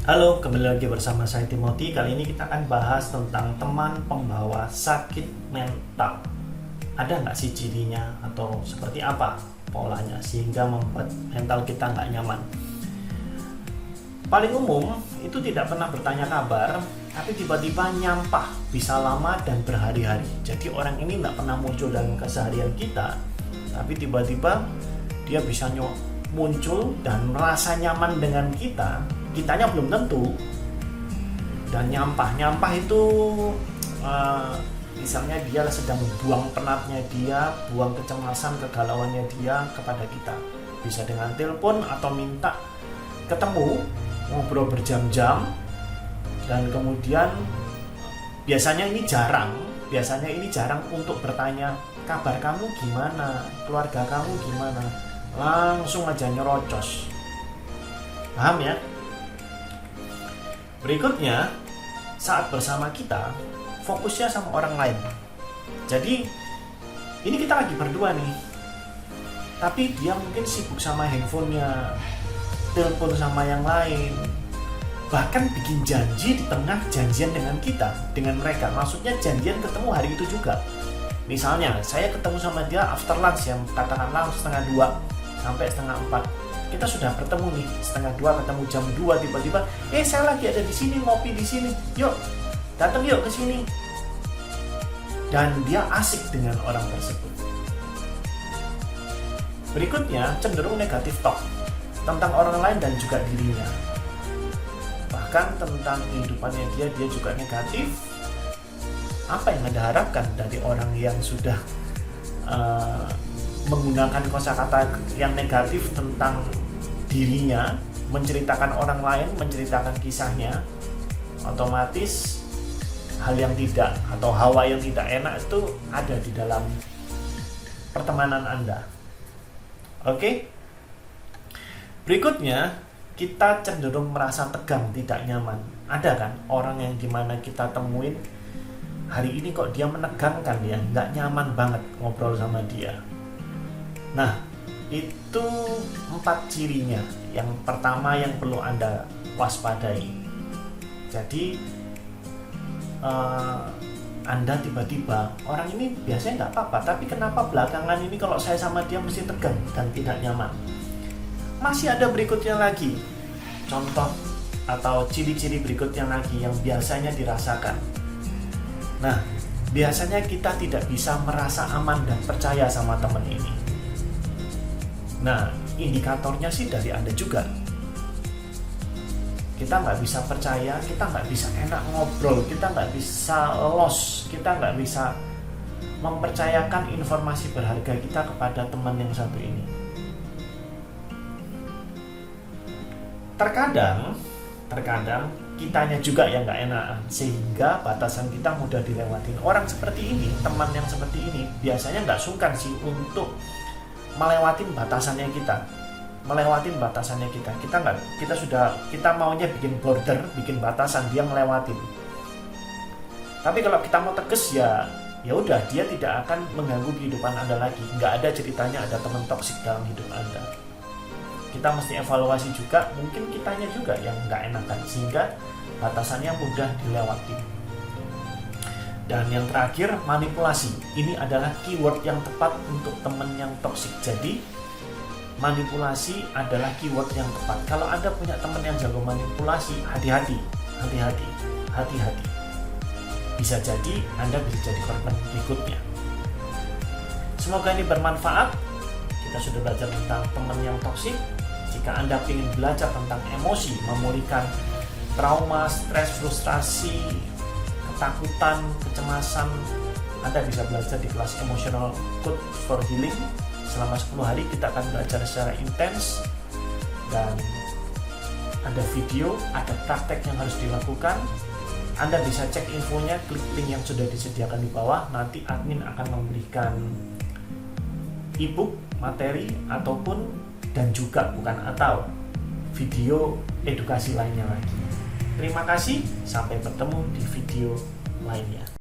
Halo, kembali lagi bersama saya Timothy. Kali ini kita akan bahas tentang teman pembawa sakit mental. Ada nggak sih cirinya atau seperti apa polanya sehingga membuat mental kita nggak nyaman? Paling umum itu tidak pernah bertanya kabar, tapi tiba-tiba nyampah bisa lama dan berhari-hari. Jadi orang ini nggak pernah muncul dalam keseharian kita, tapi tiba-tiba dia bisa muncul dan merasa nyaman dengan kitanya belum tentu. Dan nyampah itu misalnya dia sedang buang penatnya dia, buang kecemasan, kegalauannya dia kepada kita, bisa dengan telepon atau minta ketemu, ngobrol berjam-jam. Dan kemudian biasanya ini jarang untuk bertanya kabar kamu gimana, keluarga kamu gimana, langsung aja nyerocos. Paham ya? Berikutnya, saat bersama kita, fokusnya sama orang lain. Jadi, ini kita lagi berdua nih, tapi dia mungkin sibuk sama handphonenya, telepon sama yang lain, bahkan bikin janji di tengah janjian dengan mereka. Maksudnya janjian ketemu hari itu juga. Misalnya, saya ketemu sama dia after lunch yang katakanlah 1:30 sampai 3:30. Kita sudah bertemu nih 1:30, ketemu jam 2, tiba-tiba saya lagi ada di sini, ngopi di sini, yuk datang yuk ke sini. Dan dia asik dengan orang tersebut. Berikutnya cenderung negatif talk tentang orang lain dan juga dirinya, bahkan tentang kehidupannya dia juga negatif. Apa yang Anda harapkan dari orang yang sudah menggunakan kosakata yang negatif tentang dirinya, menceritakan orang lain, menceritakan kisahnya? Otomatis hal yang tidak atau hawa yang tidak enak itu ada di dalam pertemanan Anda. Oke? Berikutnya, kita cenderung merasa tegang, tidak nyaman. Ada kan orang yang dimana kita temuin, hari ini kok dia menegangkan ya, nggak nyaman banget ngobrol sama dia. Nah, itu 4 cirinya. Yang pertama yang perlu Anda waspadai. Jadi Anda tiba-tiba, orang ini biasanya nggak apa-apa, tapi kenapa belakangan ini kalau saya sama dia mesti tegang dan tidak nyaman? Masih ada berikutnya lagi, contoh atau ciri-ciri berikutnya lagi yang biasanya dirasakan. Nah, biasanya kita tidak bisa merasa aman dan percaya sama teman ini. Nah, indikatornya sih dari Anda juga. Kita nggak bisa percaya, kita nggak bisa enak ngobrol, kita nggak bisa los, kita nggak bisa mempercayakan informasi berharga kita kepada teman yang satu ini. Terkadang kitanya juga yang nggak enakan, sehingga batasan kita mudah dilewatin. Orang seperti ini, teman yang seperti ini, biasanya nggak sungkan sih untuk melewatin batasannya kita. Kita maunya bikin border, bikin batasan, dia ngelewatin. Tapi kalau kita mau tegas ya udah, dia tidak akan mengganggu kehidupan Anda lagi. Nggak ada ceritanya ada teman toksik dalam hidup Anda. Kita mesti evaluasi juga, mungkin kitanya juga yang nggak enakan, sehingga batasannya mudah dilewati. Dan yang terakhir, manipulasi. Ini adalah keyword yang tepat untuk teman yang toksik. Jadi, manipulasi adalah keyword yang tepat. Kalau Anda punya teman yang jago manipulasi, hati-hati. Bisa jadi Anda bisa jadi korban berikutnya. Semoga ini bermanfaat. Kita sudah belajar tentang teman yang toksik. Jika Anda ingin belajar tentang emosi, memulihkan trauma, stres, frustrasi, ketakutan, kecemasan, Anda bisa belajar di kelas Emotional Code for Healing. Selama 10 hari kita akan belajar secara intens, dan ada video, ada praktek yang harus dilakukan. Anda bisa cek infonya, klik link yang sudah disediakan di bawah. Nanti admin akan memberikan ebook, materi, dan juga video edukasi lainnya lagi. Terima kasih, sampai bertemu di video lainnya.